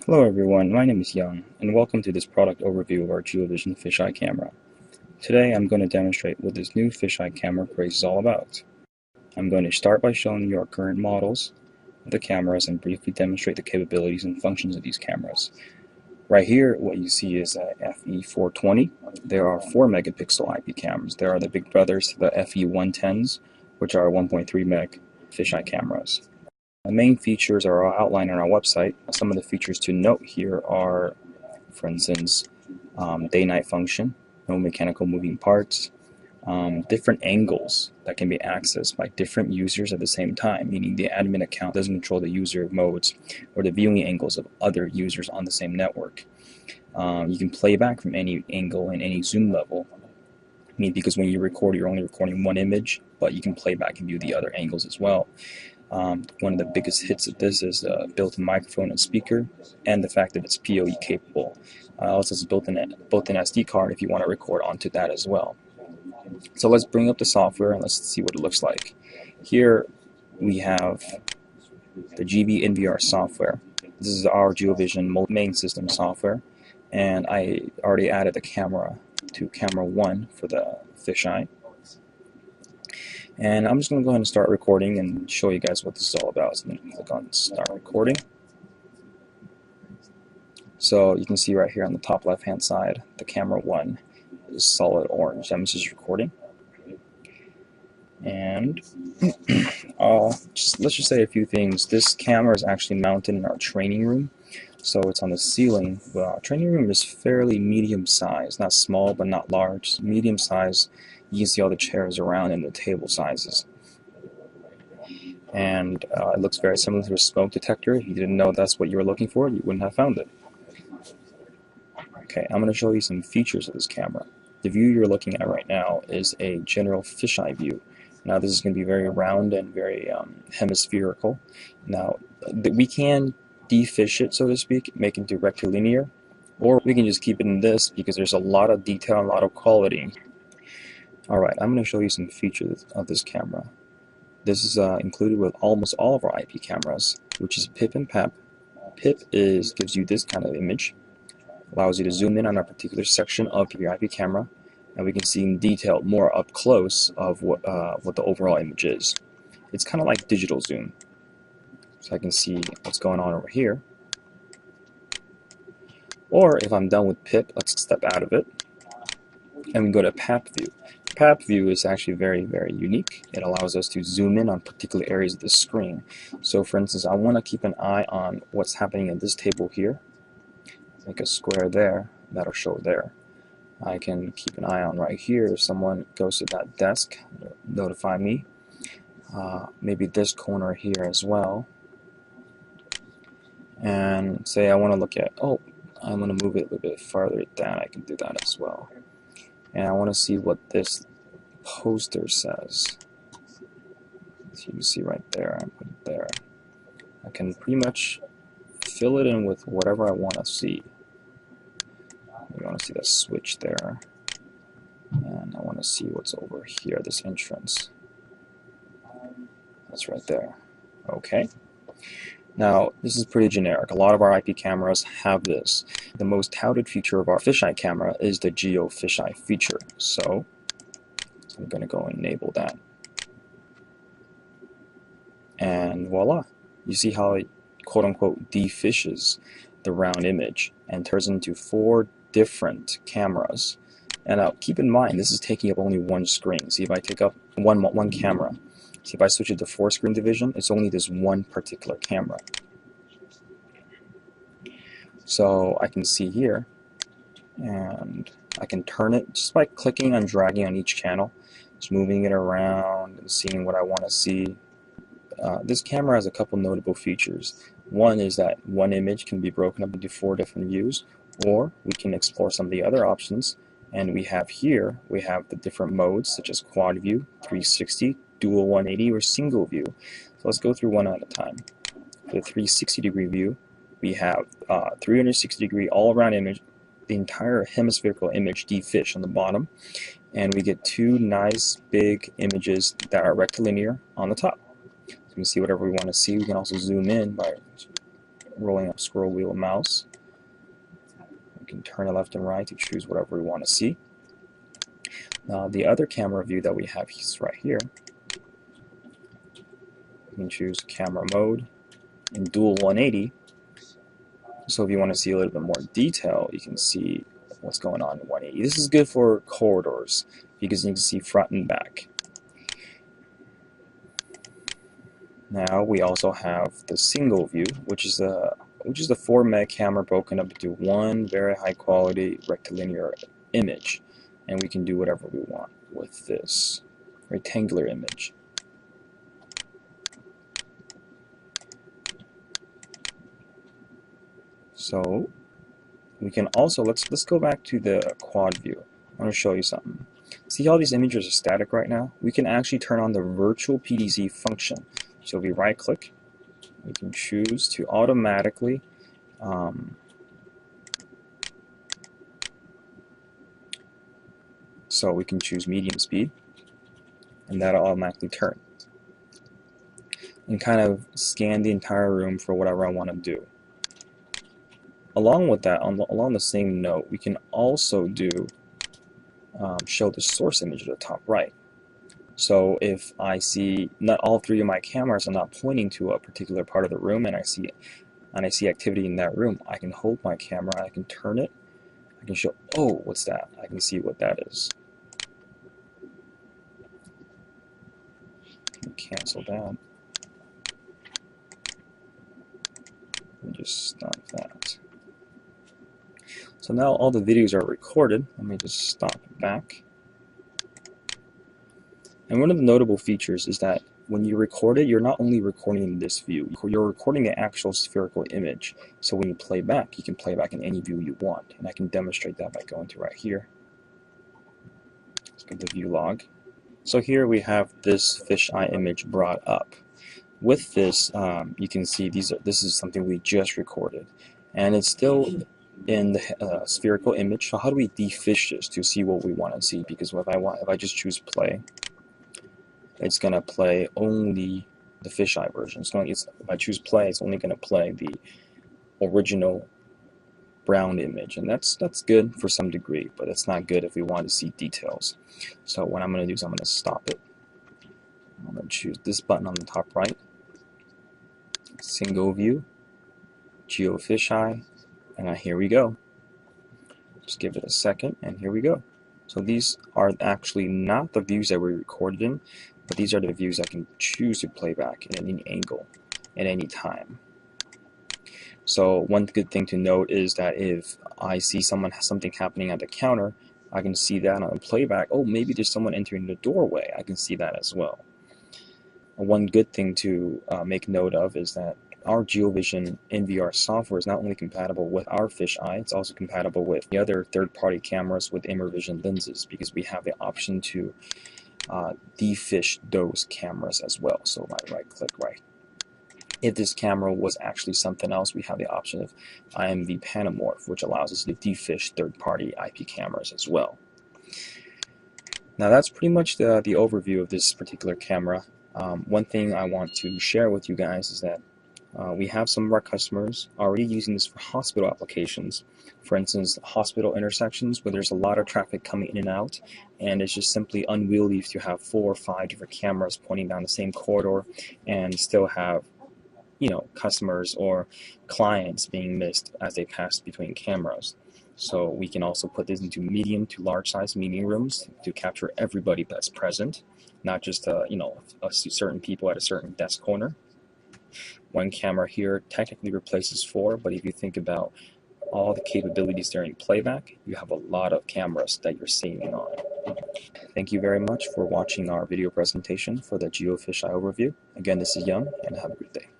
Hello everyone, my name is Young, and welcome to this product overview of our GeoVision Fisheye camera. Today I'm going to demonstrate what this new fisheye camera craze is all about. I'm going to start by showing you our current models of the cameras and briefly demonstrate the capabilities and functions of these cameras. Right here, what you see is a FE420. There are 4 megapixel IP cameras. There are the big brothers to the FE110s, which are 1.3 meg fisheye cameras. The main features are outlined on our website. Some of the features to note here are, for instance, day-night function, no mechanical moving parts, different angles that can be accessed by different users at the same time, meaning the admin account doesn't control the user modes or the viewing angles of other users on the same network. You can play back from any angle and any zoom level, because when you record, you're only recording one image, but you can play back and view the other angles as well. One of the biggest hits of this is a built-in microphone and speaker, and the fact that it's PoE capable. Also, it's built-in SD card if you want to record onto that as well. So let's bring up the software and let's see what it looks like. Here we have the GB NVR software. This is our GeoVision main system software, and I already added the camera to camera 1 for the fisheye. And I'm just going to go ahead and start recording and show you guys what this is all about. So I'm going to click on start recording. So you can see right here on the top left hand side, the camera 1 is solid orange. That means it's recording. And let's just say a few things. This camera is actually mounted in our training room. So it's on the ceiling. Well, our training room is fairly medium size, not small but not large, medium size. You can see all the chairs around and the table sizes. And it looks very similar to a smoke detector. If you didn't know that's what you were looking for, you wouldn't have found it. Okay, I'm going to show you some features of this camera. The view you're looking at right now is a general fisheye view. Now this is going to be very round and very hemispherical. Now we can defish it, so to speak, make it rectilinear, or we can just keep it in this because there's a lot of detail and a lot of quality. Alright, I'm going to show you some features of this camera. This is included with almost all of our IP cameras, which is PIP and PAP. PIP gives you this kind of image, allows you to zoom in on a particular section of your IP camera, and we can see in detail more up close of what the overall image is. It's kind of like digital zoom. So I can see what's going on over here. Or if I'm done with PIP, let's step out of it and we go to PAP view. PAP view is actually very, very unique. It allows us to zoom in on particular areas of the screen. So for instance, I want to keep an eye on what's happening at this table here. Make a square there, that'll show there. I can keep an eye on right here if someone goes to that desk, notify me. Maybe this corner here as well. And say I want to look at, I'm going to move it a little bit farther down, I can do that as well. And I want to see what this poster says. So you can see right there, I put it there. I can pretty much fill it in with whatever I want to see. I want to see that switch there. And I want to see what's over here, this entrance. That's right there. Okay. Now, this is pretty generic. A lot of our IP cameras have this. The most touted feature of our fisheye camera is the Geo Fisheye feature. So, I'm going to go and enable that. And voila. You see how it quote-unquote defishes the round image and turns into 4 different cameras. And now, keep in mind, this is taking up only one screen. See, if I take up one camera, see if I switch it to 4-screen division, it's only this one particular camera. So I can see here, and I can turn it just by clicking and dragging on each channel, just moving it around and seeing what I want to see. This camera has a couple notable features. One is that one image can be broken up into 4 different views, or we can explore some of the other options. And we have the different modes such as quad view, 360, dual 180, or single view. So let's go through one at a time. For the 360-degree view, we have 360-degree all-around image, the entire hemispherical image defish on the bottom, and we get 2 nice big images that are rectilinear on the top. So we can see whatever we want to see. We can also zoom in by rolling up scroll wheel and mouse. We can turn it left and right to choose whatever we want to see. Now the other camera view that we have is right here. You can choose camera mode in dual 180. So if you want to see a little bit more detail, you can see what's going on in 180. This is good for corridors because you can see front and back. Now we also have the single view, which is the 4 meg camera broken up into one very high quality rectilinear image, and we can do whatever we want with this rectangular image. So we can also let's go back to the quad view. I want to show you something. See how these images are static right now? We can actually turn on the virtual PDZ function. So if we right click, we can choose to automatically so we can choose medium speed, and that'll automatically turn and kind of scan the entire room for whatever I want to do. Along with that, along the same note, we can also do show the source image at the top right. So if I see not all 3 of my cameras are not pointing to a particular part of the room, and I see activity in that room, I can hold my camera, I can turn it, I can show, oh, what's that? I can see what that is. Cancel that. And just stop that. So now all the videos are recorded. Let me just stop it back. And one of the notable features is that when you record it, you're not only recording this view, you're recording the actual spherical image. So when you play back, you can play back in any view you want. And I can demonstrate that by going to right here. Let's go to the view log. So here we have this fisheye image brought up. With this, you can see this is something we just recorded. And it's still in the spherical image. So how do we defish this to see what we want to see? Because if I just choose play, it's going to play only the fisheye version. If I choose play, it's only going to play the original brown image, and that's good for some degree, but it's not good if we want to see details. So what I'm going to do is I'm going to stop it. I'm going to choose this button on the top right, single view, Geo Fisheye, and here we go. Just give it a second, and here we go. So these are actually not the views that we recorded in, but these are the views I can choose to play back in any angle at any time. So one good thing to note is that if I see something happening at the counter, I can see that on the playback. Oh, maybe there's someone entering the doorway. I can see that as well. One good thing to make note of is that our GeoVision NVR software is not only compatible with our fisheye, it's also compatible with the other third-party cameras with Immervision lenses, because we have the option to defish those cameras as well. So if I right-click right, if this camera was actually something else, we have the option of IMV Panamorph, which allows us to defish third-party IP cameras as well. Now that's pretty much the overview of this particular camera. One thing I want to share with you guys is that we have some of our customers already using this for hospital applications. For instance, hospital intersections where there's a lot of traffic coming in and out, and it's just simply unwieldy to have 4 or 5 different cameras pointing down the same corridor and still have, customers or clients being missed as they pass between cameras. So we can also put this into medium to large size meeting rooms to capture everybody that's present, not just certain people at a certain desk corner. One camera here technically replaces 4, but if you think about all the capabilities during playback, you have a lot of cameras that you're seeing on. Thank you very much for watching our video presentation for the GeoFisheye overview. Again, this is Young, and have a good day.